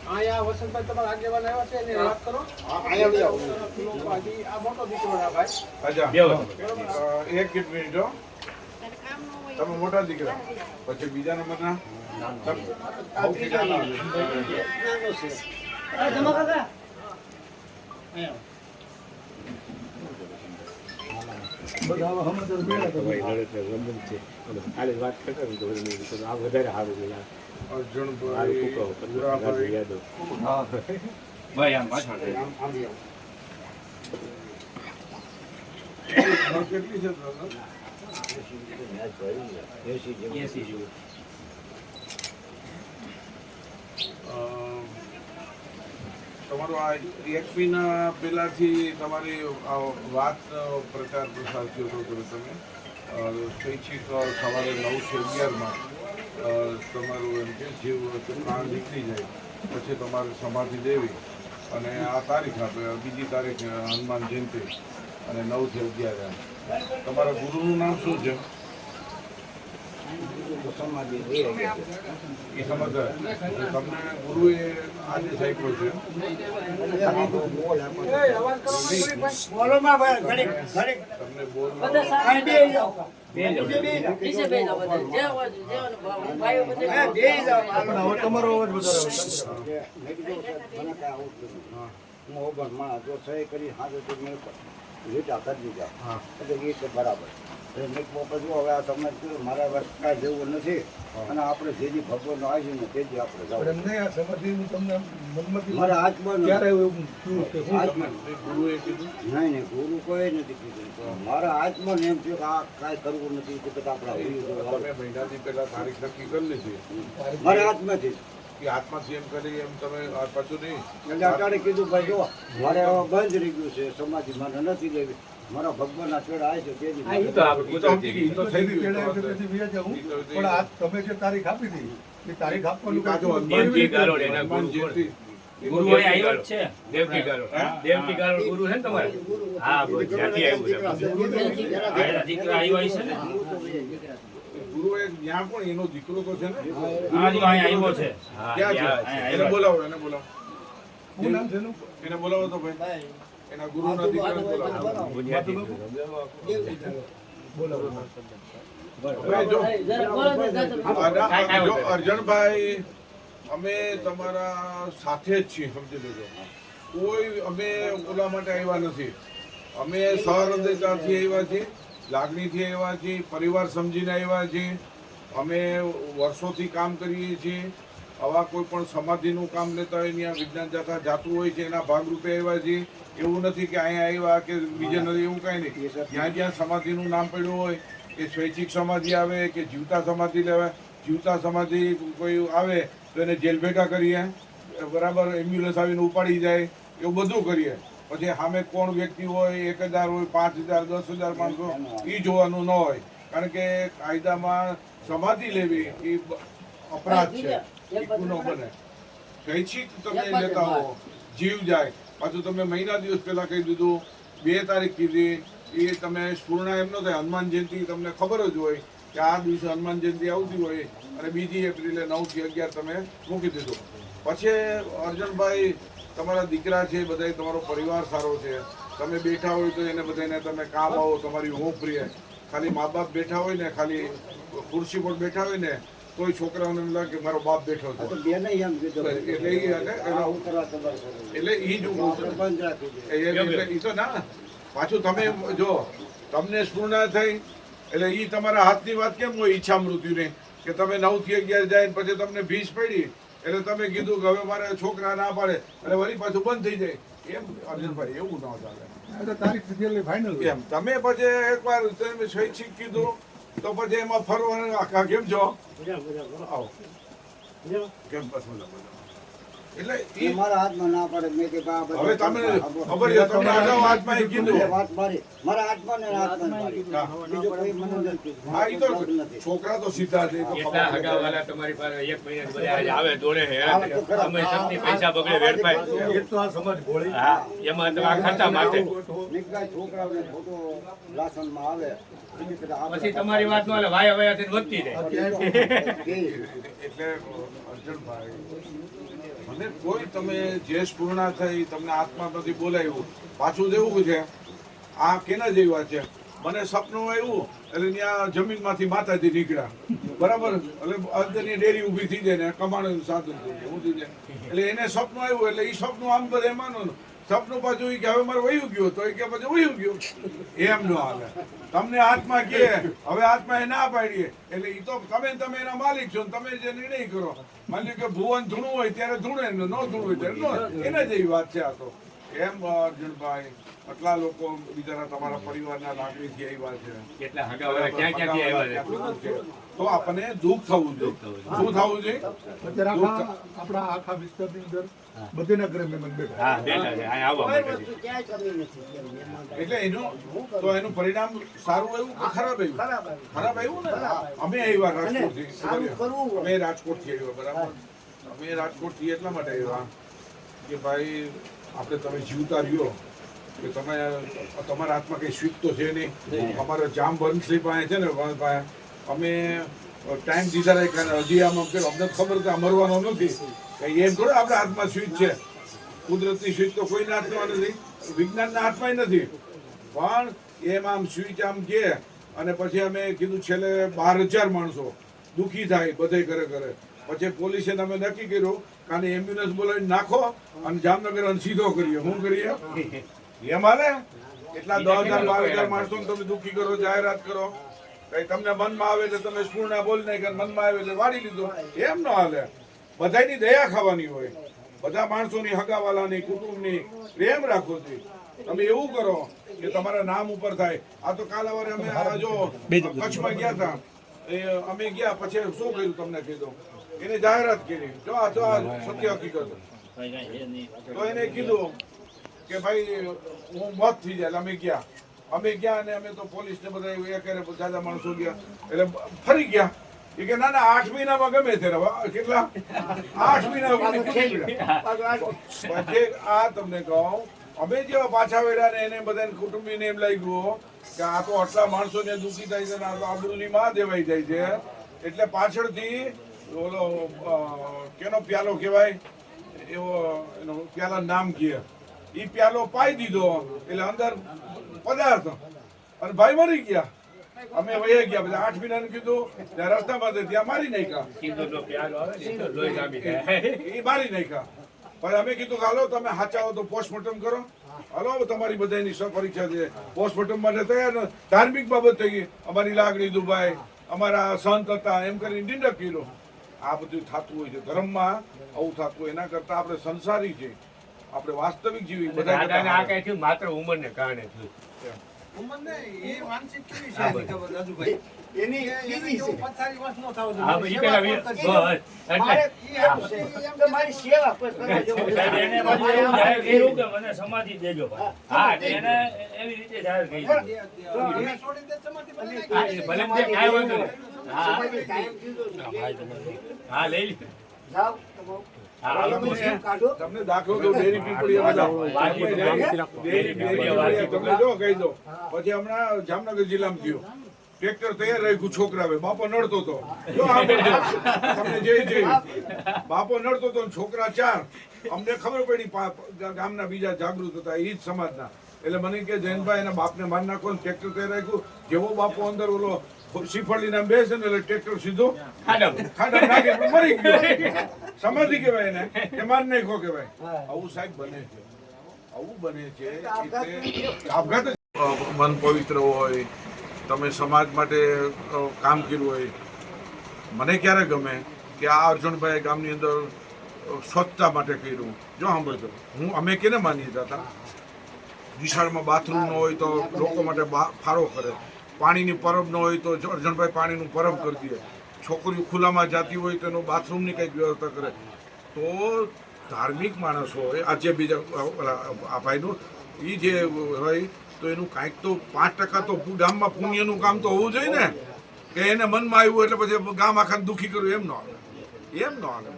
અહીંયા વસંતભાઈ તમારા આગેવાન આવ્યા છે એને વાત કરો. અહીંયા આ મોટો દીકરો ના ભાઈ. અચ્છા એક મિનિટ હો. તમે મોટા દીકરા પછી બીજા નંબરના કેટલી છે તમારું આ એકવીના પહેલાથી તમારી વાત પ્રચાર પ્રસાર થયો હતો તમે શૈક્ષિક સવારે 9 થી 11 તમારું એમ કે જીવ પ્રાણ નીકળી જાય પછી તમારે સમાધિ દેવી અને આ તારીખ આપે બીજી તારીખ હનુમાન જયંતિ અને 9 થી 11 તમારા ગુરુનું નામ શું છે? એ સમજ તમને ગુરુએ આદેશ આપ્યો છે બરાબર હવે આ તમને મારા વર્ષ કાંઈ જેવું નથી અને આપણે જેજી ભગવાન આવી ને તેજી આપણે મારા હાથમાં નહીં ગુરુ કોઈ નથી કીધું મારા હાથમાં એમ થયું કે આ કાંઈ કરવું નથી કે આપણે મહિનાથી પહેલા તારીખ નક્કી કરી લીધી મારા હાથમાંથી હાથમાંથી એમ કરી એમ તમે પાછું નહીં એટલે અટાણે કીધું ભાઈ જો મારે હવે બંધ રહી ગયું છે સમાધિ મને નથી લેવી મારા ભગવાન ના છેડા આવે છે તેજી તમે જે તારીખ આપી હતી એ તારીખ આપવાનું ગુરુ આવ્યો જ છે દેવકી ગારો ગુરુ છે ને તમારે હા જ્યાંથી આવ્યું દીકરા આવ્યો છે ને ગુરુ ત્યાં પણ એનો દીકરો તો છે ને હા જી અહીંયા આવ્યો છે એને બોલાવો એને બોલાવો શું નામ છે એનું? એને બોલાવો તો ભાઈ એના ગુરુના દીકરાને બોલાવો. અર્જણભાઈ અમે તમારા સાથે જ છીએ સમજી લેજો કોઈ અમે ઓલા માટે આવ્યા નથી અમે સહૃદયતાથી આવ્યા છીએ લાગણીથી આવ્યા છીએ પરિવાર સમજીને આવ્યા છીએ અમે વર્ષોથી કામ કરીએ છીએ આવા કોઈ પણ સમાધિનું કામ લેતા હોય ત્યાં વિજ્ઞાન જાથા જાતું હોય છે એના ભાગરૂપે આવ્યા છીએ એવું નથી કે અહીંયા આવ્યા કે બીજે નથી એવું કાંઈ નહીં જ્યાં જ્યાં સમાધિનું નામ પડ્યું હોય કે સ્વૈચ્છિક સમાધિ આવે કે જીવતા સમાધિ લેવાય જીવતા સમાધિ કોઈ આવે તો એને જેલ ભેગા કરીએ બરાબર એમ્બ્યુલન્સ આવીને ઉપાડી જાય એવું બધું કરીએ પછી સામે કોણ વ્યક્તિ હોય 1000 હોય 5000 10,000 માણસો એ જોવાનું ન હોય કારણ કે કાયદામાં સમાધિ લેવી એ અપરાધ છે એ ગુનો બને સ્વૈચ્છિક તમે લેતા હો જીવ જાય પાછું તમે મહિના દિવસ પહેલા કહી દીધું 2 તારીખ કીધી એ તમે પૂર્ણ એમ ન થાય હનુમાન જયંતિ તમને ખબર જ હોય કે આ દિવસે હનુમાન જયંતિ આવતી હોય અને 2 એપ્રિલે 9 થી 11 તમે મૂકી દીધું પછી અર્જણભાઈ તમારા દીકરા છે બધા તમારો પરિવાર સારો છે તમે બેઠા હોય તો એને બધાને તમે કામ આવો તમારી હોપ રહે ખાલી મા બાપ બેઠા હોય ને ખાલી ખુરશી પર બેઠા હોય ને કોઈ છોકરાઓને એમ લાગે કે મારો બાપ બેઠો છે એટલે એ જ એ તો ના પાછું તમે જો તમને સ્પૂર્ણા થઈ એટલે એ તમારા હાથની વાત કેમ હોય ઈચ્છા મૃત્યુની કે તમે 9 થી 11 જાય પછી તમને ભીસ પડી એટલે તમે કીધું કે હવે મારે છોકરા ના પાડે અને વળી પાછું બંધ થઈ જાય એમ અર્જુનભાઈ એવું ન ચાલે ફાઇનલ એમ તમે પછી એકવાર તમે સ્વૈચ્છિક કીધું તો પછી એમાં ફરવાનું આખા કેમ છો આવો કેમ બસ મજા એટલે એ મારા હાથમાં ના પડે મેં કે બા હવે તમે ખબર છે તમને અગાઉ હાથમાં એ કીધું વાત મારી મારા હાથમાં ને હાથમાં મારી બીજો કોઈ મને નથી હા એ તો છોકરા તો સીધા છે એ તો કેટલા ખબર છે. હગાવાલા તમારી પાસે એક મહિને બધા આજે આવે દોડે હે તમે શક્તિ પૈસા બગડે વેડફાય એક તો આ સમાજ ભોળી હા એમાં તમે આ ખાતા માટે નીકળાય છોકરાઓને ખોટો લાસનમાં આવે બીજી કદાચ આપણે પછી તમારી વાત નો હાલે વાયા વાયા થઈને વધતી જાય એટલે અર્જુનભાઈ મને કોઈ તમે જે સ્પૂર્ણા થઈ તમને આત્મામાંથી બોલાવ્યું પાછું દેવું છે આ કેના જેવી વાત છે મને સપનું આવ્યું એટલે ત્યાં જમીનમાંથી માતાજી નીકળ્યા બરાબર એટલે અંદરની ડેરી ઊભી થઈ જાય ને કમાણું સાધન થઈ જાય હું થઈ જાય એટલે એને સપનું આવ્યું એટલે એ સપનું આમ બધે માનો ને સપનું પાછું ઈ કે હવે મારે વયું ગયું તો એ કે પછી વયું ગયું એમ ન હાલે તમને આત્મા કે હવે આત્મા એ ના પાડીએ એટલે એ તો તમે એના માલિક છો ને તમે જે નિર્ણય કરો માની લો કે ભુવન ધૂણું હોય ત્યારે ધૂણે ને ન ધૂણું હોય ત્યારે ન એના જેવી વાત છે આ તો એમ અર્જુનભાઈ આટલા લોકો બિચારા તમારા પરિવારના લાકડીથી આવ્યા છે કેટલા હગાવાલા ક્યાં ક્યાંથી આવ્યા છે તો આપણને દુઃખ થવું જોઈએ શું થવું જોઈએ અત્યારે આપણા આખા વિસ્તારની અંદર બધેના ઘરે મહેમાન બેઠા હા બેઠા છે અહીં આવવા કોઈ માટે વસ્તુ ક્યાંય કમી નથી એટલે એનું પરિણામ સારું આવ્યું કે ખરાબ આવ્યું ખરાબ આવ્યું ને અમે આવ્યા રાજકોટથી સારું કરવું હોય. અમે રાજકોટથી આવ્યા બરાબર અમે રાજકોટથી એટલા માટે આવ્યા કે ભાઈ આપણે તમે જીવતા રહ્યો કે તમે તમારા હાથમાં કંઈ સ્વીટ તો છે નહીં અમારા જામ બંસલી પાસે છે ને પાસે અમે ટાઈમ દીધા રાખ્યા હજી આમ અમને ખબર કે મરવાનો નથી કઈ એમ થોડું આપણા હાથમાં સ્વીટ છે કુદરતની સ્વીટ તો કોઈના હાથમાં નથી વિજ્ઞાનના હાથમાં નથી પણ એમ આમ સ્વીચ આમ કે અને પછી અમે કીધું છેલ્લે 12,000 માણસો દુઃખી થાય બધે ઘરે ઘરે પછી પોલીસે અમે નક્કી કર્યું કે આને એમ્બ્યુલન્સ બોલાવીને નાખો અને જામનગર સીધો કરીએ શું કરીએ એમ હાલે એટલા 10,000 12,000 માણસોને તમે દુઃખી કરો જાહેરાત કરો કઈ તમને મનમાં આવે એટલે તમે સ્પૂર્ણા બોલી નાખી મનમાં આવે એટલે વાળી લીધો એમ ન હાલે બધાની દયા ખાવાની હોય બધા માણસોની હગાવાલાની કુટુંબની પ્રેમ રાખવો જોઈએ તમે એવું કરો કે તમારા નામ ઉપર થાય આ તો કાલ સવારે અમે આ જો કચ્છમાં ગયા હતા એ અમે ગયા પછી શું કર્યું તમને કીધું એને જાહેરાત કરી જો આ તો આ સત્ય હકીકત તો એને કીધું કે ભાઈ હું મોત થઈ જાય એટલે અમે ગયા અને અમે તો પોલીસ ને બધા એ કરે જાજા માણસો ગયા એટલે ફરી ગયા એ કે ના 8 મહિનામાં ગમે તે કેટલા 8 મહિના પછી આ તમને કહું અમે જેવા પાછા વેડા ને એને બધા કુટુંબીને એમ લાગ્યું કે આ તો આટલા માણસોને દુઃખી થાય છે ને આ તો આબરૂની માં દેવાઈ જાય છે એટલે પાછળથી ઓલો કેનો પ્યાલો કહેવાય એવો એનો પ્યાલા નામ કહે એ પ્યાલો પાઈ દીધો એટલે અંદર પદાર્થ અને ભાઈ મરી ગયા અમે વહી ગયા બધા 8 મહિનાનું કીધું ત્યાં રસ્તામાં ત્યાં મારી નાખ્યા સિંદૂરનો પ્યાલો આવે ને તો લોહી જામી જાય એ મારી નાખ્યા પણ અમે કીધું કે હાલો તમે સાચા હો તો પોસ્ટમોર્ટમ કરો હાલો તમારી બધાની પરીક્ષા છે પોસ્ટમોર્ટમ માટે તૈયાર ધાર્મિક બાબત થઈ ગઈ અમારી લાગણી દુભાઈ અમારા સંત હતા એમ કરીને ડિંડક કર્યો આ બધું થતું હોય છે ધર્મમાં આવું થતું હોય એના કરતા આપણે સંસારી છે આપણે વાસ્તવિક જીવી બધા દાદાને આ કરતા કઈ થયું માત્ર ઉંમરને કારણે થયું ઉંમરને એ માનસિક કેવી હા, છે બરાબર. રાજુભાઈ? એની એને કેવું પથારી વસ ન થવું હા જોઈએ. ઈ પેલા સેવા બસ કરવી. મારે એટલે એમ છે એમ કે મારી સેવા કોઈ કરવા જેવું નથી. એને પાછું એવું જાહેર કર્યું કે મને સમાધિ દેજો ભાઈ. હા એટલે એને એવી રીતે જાહેર કર્યું. એને છોડી દે સમાધિ બનાવી હા, નાખી. એ ભલે ને તે કાંઈ વાંધો નહીં. હા સમાધિ કાયમ કીધું છે. હા લઈ લે જાઓ તમે. હા તમે આવું સેવ કાઢો. તમને દાખલો દો ડેરી પીપળી તમને જો કહી દો પછી હમણાં જામનગર જિલ્લામાં થયું ટ્રેક્ટર તૈયાર રાખ્યું છોકરાએ બાપો નડતો હતો જો તમને જે બાપો નડતો હતો ને છોકરા 4 અમને ખબર પડી ગામના બીજા જાગૃત હતા એ જ સમાજના એટલે મને કે જૈનભાઈ એના બાપને માર નાખો ને ટ્રેક્ટર તૈયાર રાખ્યું જેવો બાપો અંદર ઓલો શ્રીફળી નામ બેસે ને એટલે ટ્રેક્ટર સીધો ખાડા નાખે મરી ગયો સમાધિ કહેવાય એને કે માર નાખો કહેવાય આવું સાહેબ બને છે આવું બને છે એટલે આપઘાત મન પવિત્ર હોય તમે સમાજ માટે કામ કર્યું હોય મને ક્યારે ગમે કે આ અર્જુનભાઈ ગામની અંદર સ્વચ્છતા માટે કર્યું જો સાંભળજો અમે કેને માનીએ હતા વિશાળમાં બાથરૂમ ન હોય તો લોકો માટે ફાળો કરે પાણીની પરબ ન હોય તો અર્જુનભાઈ પાણીનું પરબ કરી દે છોકરીઓ ખુલ્લામાં જાતી હોય તો એનું બાથરૂમની કંઈક વ્યવસ્થા કરે તો ધાર્મિક માણસો હોય આ જે બીજા આ ભાઈનું એ જે હોય તો એનું કાંઈક તો 5% તો ગામમાં પુણ્યનું કામ તો હોવું જોઈએ ને કે એને મનમાં આવ્યું એટલે પછી ગામ આખાને દુઃખી કર્યું એમ ન હાલે એમ ન હાલે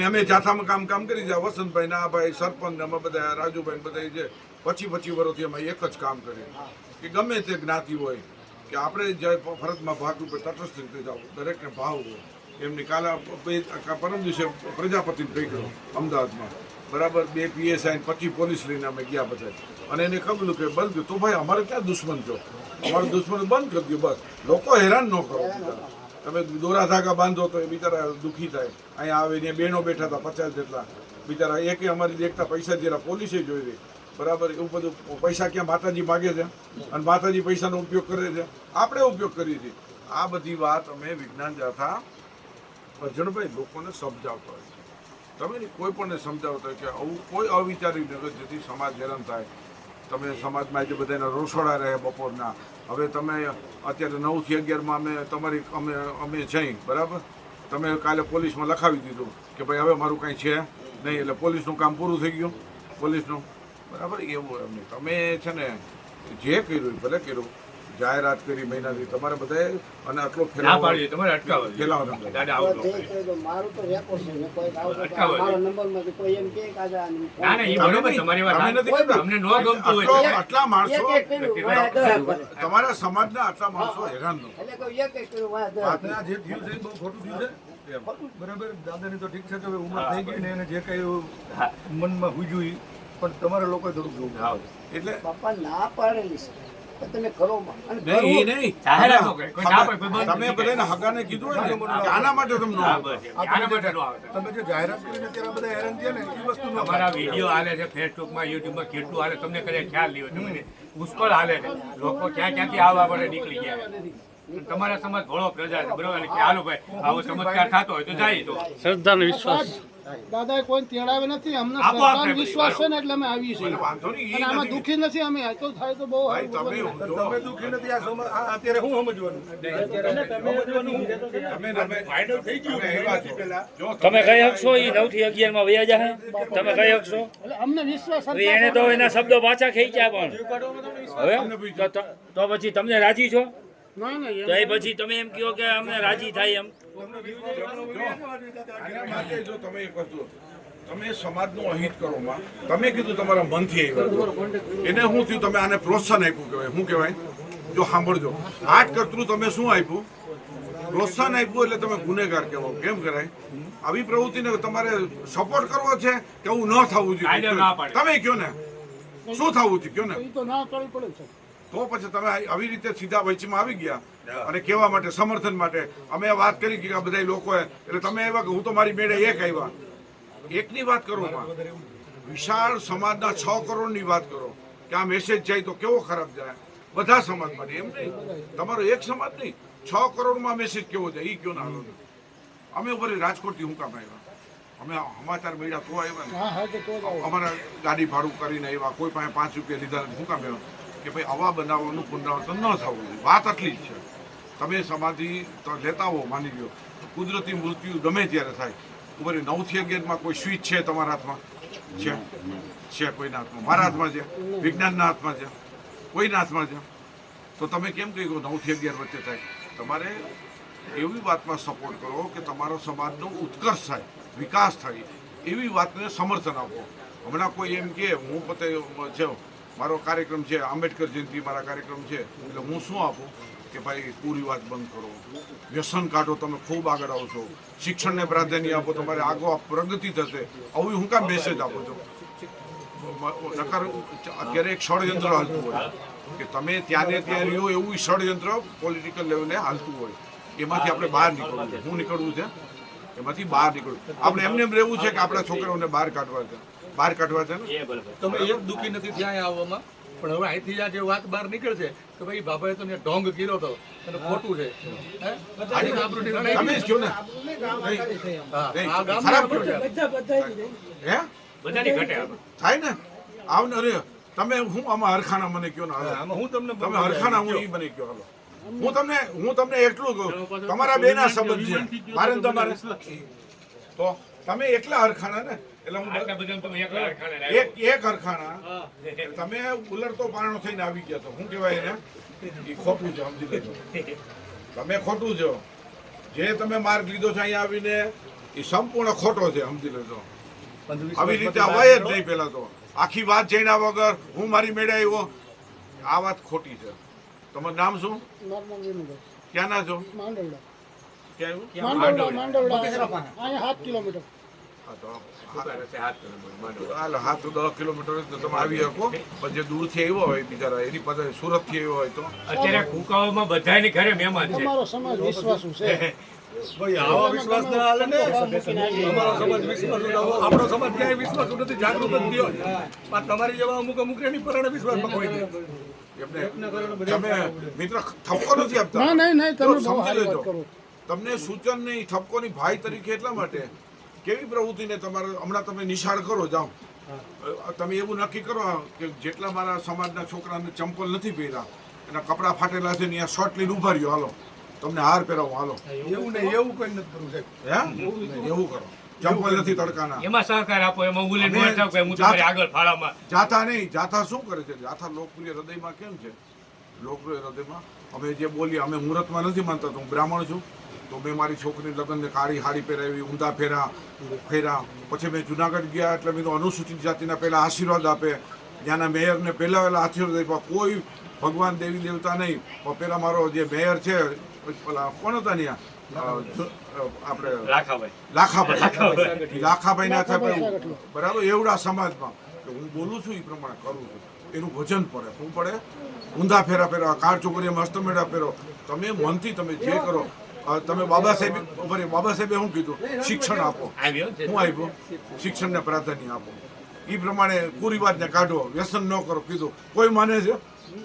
અમે જાથામાં કામ કરી જાય વસંતભાઈ ના ભાઈ સરપંચ અમે બધા રાજુભાઈ બધા જે 25 વર્ષથી અમે એક જ કામ કરીએ કે ગમે તે જ્ઞાતિ હોય કે આપણે જે ફરજમાં ભાગ રૂપે તટસ્થ રીતે જાઓ દરેકને ભાવ હોય એમની કાલે પરમ દિવસે પ્રજાપતિને પકડ્યો અમદાવાદમાં બરાબર 2 PSI 25 પોલીસ લઈને અમે ગયા બધા અને એને ખબર કે બંધ કર્યું તો ભાઈ અમારે ક્યાં દુશ્મન છો અમારો દુશ્મન બંધ કરી દો બસ લોકો હેરાન ન કરો તમે દોરા ધાગા બાંધો તો એ બિચારા દુઃખી થાય અહીંયા આવે ને બહેનો બેઠા હતા 50 જેટલા બિચારા એકે અમારી દેખતા પૈસા જેરા પોલીસે જોઈ રહી બરાબર એવું બધું પૈસા ક્યાં માતાજી માગે છે અને માતાજી પૈસાનો ઉપયોગ કરે છે આપણે ઉપયોગ કરીએ છીએ આ બધી વાત અમે વિજ્ઞાન જાથા અર્જણભાઈ લોકોને સમજાવતા હોય છે તમે કોઈ પણ સમજાવતા હોય કે આવું કોઈ અવિચારી નગર જેથી સમાજ હેરાન થાય તમે સમાજમાં આજે બધાના રોસોડા રહે બપોરના હવે તમે અત્યારે 9 થી 11માં અમે જઈ બરાબર તમે કાલે પોલીસમાં લખાવી દીધું કે ભાઈ હવે મારું કાંઈ છે નહીં એટલે પોલીસનું કામ પૂરું થઈ ગયું પોલીસનું બરાબર એવું એમ નહીં તમે છે ને જે કર્યું ભલે કર્યું જાહેરાત કરી મહિનાથી તમારે બધાએ અને આટલો તમારે અટકાવો ફેલાવો દાદા આવો મારું તો રેકોર્ડ છે ને કોઈ અટકાવો. મારો નંબરમાં કોઈ એમ કે આજે આ ના ના એ બરોબર તમારી વાત અમે નથી કહેતા. અમને ન ગમતું હોય આટલા માણસો એક કર્યું વાયા દહ કરે. તમારા સમાજના આટલા માણસો હેરાન ન થાય. એટલે કોઈ એક કર્યું વાયા દહ આપણે આ જે થયું છે એ બહુ ખોટું થયું છે બરાબર દાદાની તો ઠીક છે કે હવે ઉંમર થઈ ગઈ ને એને જે કઈ મનમાં હુજ્યું ઈ, પણ તમારા લોકોએ થોડુંક જોવું હા. એટલે પપ્પા ના પાડેલી છે પણ તમે કરો માં. અને નહીં, કરવું. એ નહીં. જાહેરાત ન કરે. કોઈ ના પાડે, કોઈ બંધ તમે નહીં બધાને હગાને કીધું હોય ને કે આના માટે તમે ન હા, આવો. બસ એમ. આના માટે ન આવે. તમે જે જાહેરાત કરીને ત્યારે બધા હેરાન થયા ને એ વસ્તુ ન તમારા વિડીયો હાલે છે ફેસબુકમાં યુટ્યુબમાં કેટલું હાલે તમને કદાચ ખ્યાલ નહીં હોય તમને પુષ્કળ હાલે છે લોકો ક્યાંથી આવવા માટે નીકળી ગયા છે. તમારા સમાજ ઘણો પ્રજા છે બરોબર ને કે હાલો ભાઈ આવો ચમત્કાર થતો હોય તો જાય તો દાદાએ કોઈ તેડાવે નથી અમને આપો સરકાર આપણે વિશ્વાસ છે ને એટલે અમે આવીએ છીએ વાંધો નહીં, એ અને આમાં નથી. દુઃખી નથી અમે આ તો થાય તો બહુ ભાઈ, સારું. તમે જો, તમે દુઃખી નથી આ અત્યારે હું સમજવાનું તમે એવા છો. જો તમે કહી શકશો એ 9 થી 11 માં વયા જાય તમે કહી શકશો એટલે અમને વિશ્વાસ હવે એને તો એના શબ્દો પાછા ખેંચ્યા પણ હવે તો પછી તમને રાજી છો ના ના તો એ પછી તમે એમ કહો કે અમને રાજી થાય એમ આના માટે જો તમે એક વસ્તુ તમે સમાજનું અહિત કરો માં તમે કીધું તમારા મનથી આવ્યા એને શું થયું તમે આને પ્રોત્સાહન આપ્યું કહેવાય શું કહેવાય જો સાંભળજો આઠ કર્તૃ તમે શું આપ્યું પ્રોત્સાહન આપ્યું એટલે તમે ગુનેગાર કહેવો કેમ કરાય આવી પ્રવૃત્તિને તમારે સપોર્ટ કરવો છે કે એવું ન થવું કાયદો જોઈએ ના પાડે. તમે કયો ને શું થવું છે કયો ને એ તો ના કરવી પડે છે. તો પછી તમે આવી રીતે સીધા વચમાં આવી ગયા અને કહેવા માટે સમર્થન માટે અમે આ વાત કરી કે આ બધા લોકોએ એટલે તમે આવ્યા કે હું તો મારી મેળે એક આવ્યા એકની વાત કરો માં વિશાળ સમાજના 6 કરોડની વાત કરો કે આ મેસેજ જાય તો કેવો ખરાબ જાય બધા સમાજ માટે એમ નહીં તમારો એક સમાજ નહીં 6 કરોડમાં મેસેજ કેવો જાય એ કયો ના હાલો અમે ઉપર રાજકોટથી હું કામ આવ્યા અમે સમાચાર મળ્યા તો આવ્યા ને હા હા તો જ આવો. અમારા ગાડી ભાડું કરીને આવ્યા કોઈ પાસે 5 રૂપિયા લીધા શું કામ આવ્યા કે ભાઈ આવા બનાવવાનું પુનરાવર્તન ન થવું જોઈએ વાત આટલી જ છે તમે સમાધિ તો લેતા હો માની લો કુદરતી મૃત્યુ ગમે ત્યારે થાય ઉપર 9 થી 11માં કોઈ સ્વિચ છે તમારા હાથમાં છે કોઈના હાથમાં મારા હાથમાં છે વિજ્ઞાનના હાથમાં છે કોઈના હાથમાં છે તો તમે કેમ કહી ગયો 9 થી 11 વચ્ચે થાય તમારે એવી વાતમાં સપોર્ટ કરો કે તમારો સમાજનો ઉત્કર્ષ થાય વિકાસ થાય એવી વાતને સમર્થન આપો હમણાં કોઈ એમ કે હું પોતે છે મારો કાર્યક્રમ છે આંબેડકર જયંતિ મારા કાર્યક્રમ છે એટલે હું શું આપું કે ભાઈ કુરિવાજ બંધ કરો વ્યસન કાઢો તમે ખૂબ આગળ આવશો શિક્ષણને પ્રાધાન્ય આપો તમારે આગળ પ્રગતિ થશે આવું હું કામ મેસેજ આપો છો નકર અત્યારે એક ષડયંત્ર હાલતું હોય કે તમે ત્યાંને ત્યાં રહ્યો એવું ષડયંત્ર પોલિટિકલ લેવલે હાલતું હોય એમાંથી આપણે બહાર નીકળવું છે શું નીકળવું છે એમાંથી બહાર નીકળવું આપણે એમને એમ રહેવું છે કે આપણા છોકરાઓને બહાર કાઢવા છે ને એ બરોબર તમે એક દુઃખી નથી ત્યાં આવવામાં પણ હવે અહીંથી આ જે વાત બહાર નીકળશે કે ભાઈ બાબાએ તમને ઢોંગ કર્યો હતો અને ખોટું છે હે? આજે આબરૂની લડાઈ તમે જ કહો ને હા, નહીં, આ ગામમાં ખરાબ આબરૂ છે. હે બધાની ઘટે આપણે. થાય ને આવને અરે તમે હું આમાં હરખાના મને કયો ને હાલો. આમાં હું તમને તમે હરખાના હું ઈ મને કયો હાલો હું તમને એટલું કહું તમારા બેના સંબંધ છે મારે ને તમારે તો તમે એકલા હરખાણા ને એટલે હું આટલા બધા તમે એકલા હરખાણે લાવ્યા. એક હરખાણા તમે ઉલરતો પારણો થઈને આવી ગયા તો શું કહેવાય એને એ ખોટું છે સમજી લેજો તમે ખોટું છો જે તમે માર્ગ લીધો છે અહીંયા આવીને એ સંપૂર્ણ ખોટો છે સમજી લેજો આવી રીતે અવાય જ નહીં પેલા તો આખી વાત જાણ્યા વગર હું મારી મેળે આવ્યો આ વાત ખોટી છે તમારું નામ શું ક્યાંના છો ક્યાં માંડવડા અહીંયા 7 કિલોમીટર હા તો ઉપર હશે 7 કિલોમીટર માંડો. હાલ 7 to 10 કિલોમીટર હોય તો તમે આવી શકો પણ જે દૂરથી આવ્યો હોય બિચારા એની પાસે સુરતથી આવ્યો હોય તો અત્યારે કુકાઓમાં બધાની ઘરે મહેમાન છે. તમારો સમાજ વિશ્વાસુ છે ભાઈ આવા વિશ્વાસ ના હાલે ને અમારો સમાજ વિશ્વાસુ ના હોય. આપણો સમાજ ક્યાંય વિશ્વાસુ નથી, જાગૃત જ થયો. પણ તમારી જેવા અમુક એની પરણે વિશ્વાસમાં કોઈ નહીં. એમને તમે મિત્ર ઠપકો નથી આપતા ના નહીં તો તમે બહુ સમજી સારી લેજો. વાત કરો તમને સૂચન નહીં ઠપકોની ભાઈ તરીકે એટલા માટે કેવી પ્રવૃત્તિને તમારે હમણાં તમે નિશાળ કરો જાઓ તમે એવું નક્કી કરો કે જેટલા મારા સમાજના છોકરાને ચંપલ નથી પહેર્યા એના કપડાં ફાટેલા છે ને અહીંયા શર્ટ લઈને ઉભા રહ્યો હાલો તમને હાર પહેરાવો હાલો એવું નહીં, એવું કોઈ નથી કરવું સાહેબ. હે એવું કરો ચંપલ નથી તડકાના એમાં સહકાર આપો, એમાં ઉલે નો થાવ કે હું તમારી આગળ ફાળામાં. જાથા નહીં જાથા શું કરે છે જાથા લોકપ્રિય હૃદયમાં કેમ છે લોકપ્રિય હૃદયમાં અમે જે બોલીએ અમે મુહૂર્તમાં નથી માનતા તો હું બ્રાહ્મણ છું તો મેં મારી છોકરીની લગ્નને કાળી હાડી પહેરાવી ઊંધા ફેરા પછી મેં જુનાગઢ ગયા એટલે મેં તો અનુસૂચિત જાતિના પહેલા આશીર્વાદ આપે ત્યાંના મેયરને પહેલા આશીર્વાદ આપ્યા કોઈ ભગવાન દેવી દેવતા નહીં પણ પેલા મારો જે મેયર છે પેલા કોણ હતા ત્યાં આપણે લાખાભાઈ ના થાય બરાબર એવડા સમાજમાં હું બોલું છું એ પ્રમાણે કરું છું એનું વજન પડે શું પડે ઊંધા ફેરા પહેરવા કાર ચોકડીમાં હસ્તમેળા પહેરો તમે મનથી તમે જે કરો તમે બાબા સાહેબે શું કીધું શિક્ષણ આપો હું આપ્યો શિક્ષણને પ્રાધાન્ય આપો એ પ્રમાણે કુરિવાજને કાઢો વ્યસન ન કરો કીધું કોઈ માને છે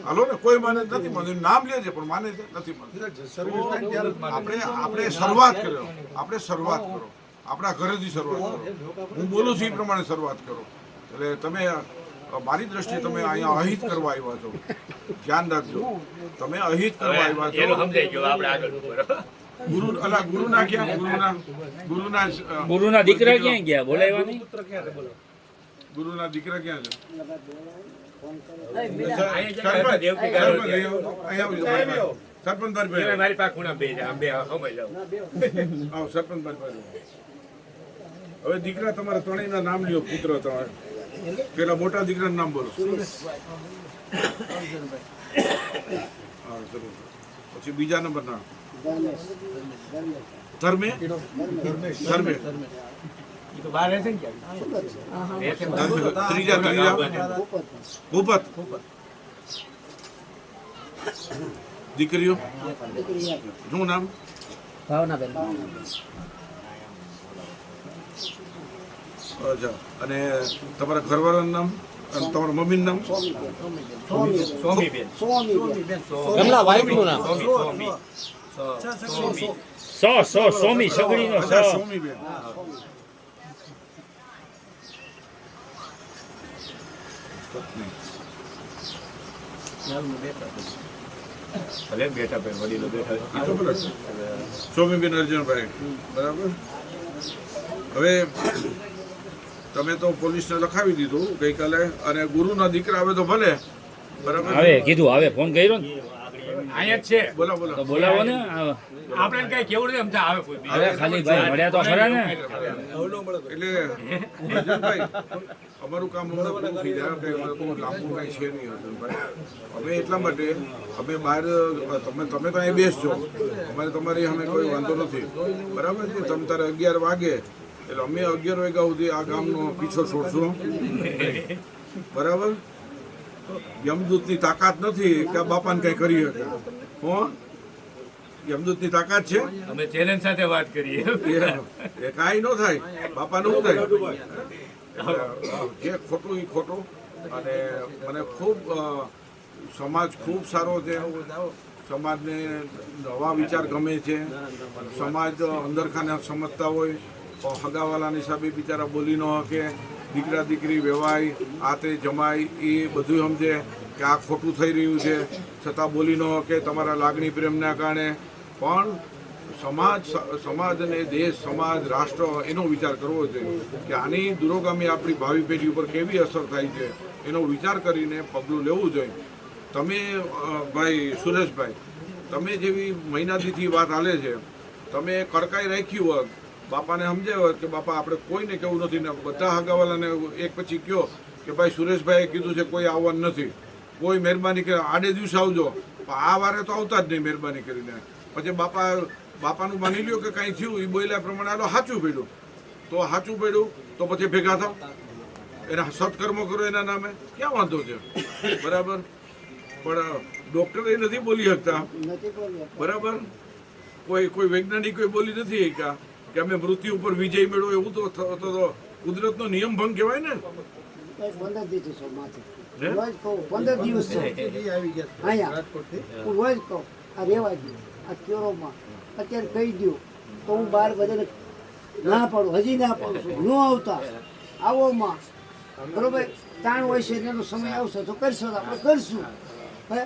હાલો ને કોઈ માને નથી માને નામ લે છે પણ માને છે નથી માનતું આપણે શરૂઆત કરો આપણા ઘરેથી શરૂઆત કરો હું બોલું છું એ પ્રમાણે શરૂઆત કરો એટલે તમે મારી દ્રષ્ટિએ તમે અહીંયા અહિત કરવા આવ્યા છો ધ્યાન રાખજો તમે અહિત કરવા આવ્યા છો એનું સમજાઈ ગયું, આપણે આગળ ઉપર. ગુરુના ક્યાં ગુરુના દીકરા ક્યાં ગયા બોલાવ્યા નહીં ગુરુના દીકરા ક્યાં છે અહીંયા જે દેવકી ગાળો છે. સરપંચ એ મારી પાસે ખૂણા બે છે, આમ બે સમય જાઓ. આવો સરપંચ હવે દીકરા તમારા ત્રણેયના નામ લ્યો પુત્ર તમારે પેલા મોટા દીકરાનું નામ બોલો હા જરૂર પછી બીજા નંબર ના ધર્મે એ તો બહાર રહેશે ને ક્યાં? રહેશે ને. ત્રીજા ભૂપત દીકરીઓ શું નામ અચ્છા અને તમારા ઘરવાળાનું નામ અને તમારા મમ્મીનું નામ સોમીબેન. એમના વાઈફનું નામ સોમી સગડીનો અચ્છા સોમીબેન પત્ની ભલે બેઠા ભાઈ, વડીલો બેઠા છે. એ તો બરાબર છે. સોમીબેન અર્જુનભાઈ બરાબર હવે તમે તો પોલીસને લખાવી દીધું ગઈકાલે અને ગુરુના દીકરા આવે તો ભલે બરાબર હવે કીધું હવે ફોન કર્યો ને અહીંયા જ છે. બોલો તો બોલાવો ને આપણે કઈ કેવું નથી સમજા આવે કોઈ બીજું. હવે ખાલી ભાઈ મળ્યા તો ખરા ને એટલે અર્જુનભાઈ અમારું કામ અમને પૂરું થઈ જાય કે અમારે બહુ લાંબુ કાંઈ છે નહીં અર્જુનભાઈ અમે એટલા માટે અમે બહાર તમે તો અહીં બેસજો અમારે તમારી અમે કોઈ વાંધો નથી બરાબર છે તમે તારે 11 વાગે એટલે અમે 11 વાગ્યા સુધી આ ગામનો પીછો છોડશું બરાબર યમદૂતની તાકાત નથી કે આ બાપાને કંઈ કરી શકે હું યમદૂતની તાકાત છે અમે ચેલેન્જ સાથે વાત કરીએ. એ કાંઈ ન થાય બાપાનું શું થાય જે ખોટું એ ખોટું અને મને ખૂબ સમાજ ખૂબ સારો છે સમાજને નવા વિચાર ગમે છે સમાજ અંદરખાને સમજતા હોય તો હગાવાલાની હિસાબે બિચારા બોલી ન શકે દીકરા દીકરી વેવાય આ તે જમાય એ બધું સમજે કે આ ખોટું થઈ રહ્યું છે છતાં બોલી ન શકે તમારા લાગણી પ્રેમના કારણે પણ સમાજ અને દેશ સમાજ રાષ્ટ્ર એનો વિચાર કરવો જોઈએ કે આની દુરોગામી આપણી ભાવિ પેઢી ઉપર કેવી અસર થાય છે એનો વિચાર કરીને પગલું લેવું જોઈએ. તમે ભાઈ સુરેશભાઈ, તમે જેવી મહિનાદીથી વાત હાલે છે, તમે કડકાઈ રાખી હોત, બાપાને સમજાવ્યો હોત કે બાપા આપણે કોઈને કેવું નથી ને બધા હગાવાલાને એક પછી કહો કે ભાઈ સુરેશભાઈએ કીધું છે કોઈ આવવાનું નથી, કોઈ મહેરબાની કરી આડે દિવસે આવજો, આ વારે તો આવતા જ નહીં મહેરબાની કરીને. પછી બાપાનું માની લ્યો કે કાંઈ થયું એ બોલ્યા પ્રમાણે આલો સાચું પડ્યું તો સાચું પડ્યું તો પછી ભેગા થાવ, એના સત્કર્મો કરો એના નામે, ક્યાં વાંધો છે? બરાબર. પણ ડૉક્ટર એ નથી બોલી શકતા, બરાબર. કોઈ વૈજ્ઞાનિકો બોલી નથી શક્યા કે અમે મૃત્યુ ઉપર વિજય મેળવો, એવું તો કુદરતનો નિયમ ભંગ કહેવાય ને. 15 દિવસ રોજ કહું 15 દિવસ અહીંયા હું રોજ કહું આ રેવા દઉં આ કેરોમાં અત્યારે કહી દઉં તો હું 12 બધાને ના પાડું, હજી ના પાડું છું, ન આવતા આવોમાં બરોબર. તાણ હોય છે એનો સમય આવશે તો કરશું, આપણે કરશું. હે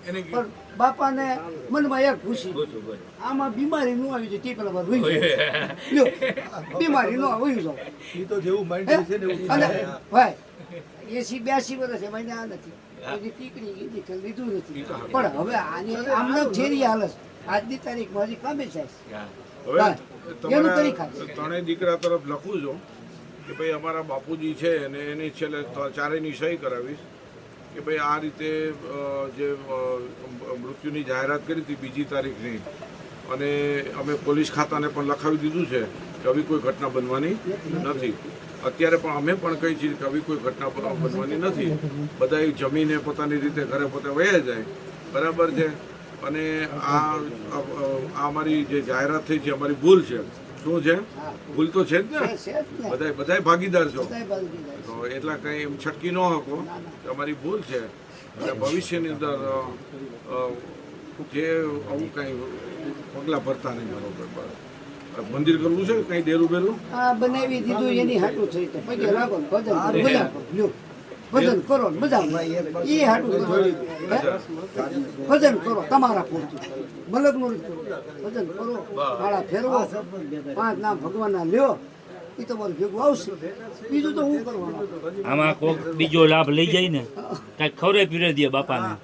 પણ બાપાને મનમાં એક ખુશી, આમાં બીમારી ન આવી જાય તે પેલા વાર વહી જાય, બીમારી ન આવી જાવ એ તો જેવું માઇન્ડ છે ને એવું અને ભાઈ 80-82 વર્ષ છે ભાઈ આ નથી હજી ટીકડી ઇન્જેક્શન લીધું નથી, પણ હવે આની આમને ઠેરી હાલત આજની તારીખમાં હજી કામે છે. હવે તમારા ત્રણેય દીકરા તરફ લખું છું કે ભાઈ અમારા બાપુજી છે અને એની છેલ્લે ચારેયની સહી કરાવીશ કે ભાઈ આ રીતે જે મૃત્યુની જાહેરાત કરી હતી 2 તારીખની, અને અમે પોલીસ ખાતાને પણ લખાવી દીધું છે કે આવી કોઈ ઘટના બનવાની નથી. અત્યારે પણ અમે પણ કહીએ છીએ કે આવી કોઈ ઘટના બનવાની નથી, બધા જમીને પોતાની રીતે ઘરે પોતે વહી જાય, બરાબર છે. અને આ અમારી જે જાહેરાત થઈ છે અમારી ભૂલ છે. શું છે? ભૂલ તો છે જ ને, બધાય ભાગીદાર છો, તો એટલા કંઈ એમ છટકી ન શકો, તમારી ભૂલ છે. અને ભવિષ્યની અંદર જે આવું કંઈ પગલાં ભરતા નહીં, બરોબર. મંદિર કરવું છે કંઈ ડેરું બેરું આ બનાવી દીધું એની હાટું થઈ તો પગે લાગો ભજન કરો મજા એ હાટું ભજન કરો તમારા પૂરતું મલકનું ભજન કરો, માળા ફેરવો, 5 નામ ભગવાનના લ્યો, એ તમારું ભેગું આવશે. બીજું તો હું કરવાનું. આમાં કોઈક બીજો લાભ લઈ જાય ને કાંઈક ખવડાવી પીવડાવી દે બાપાને.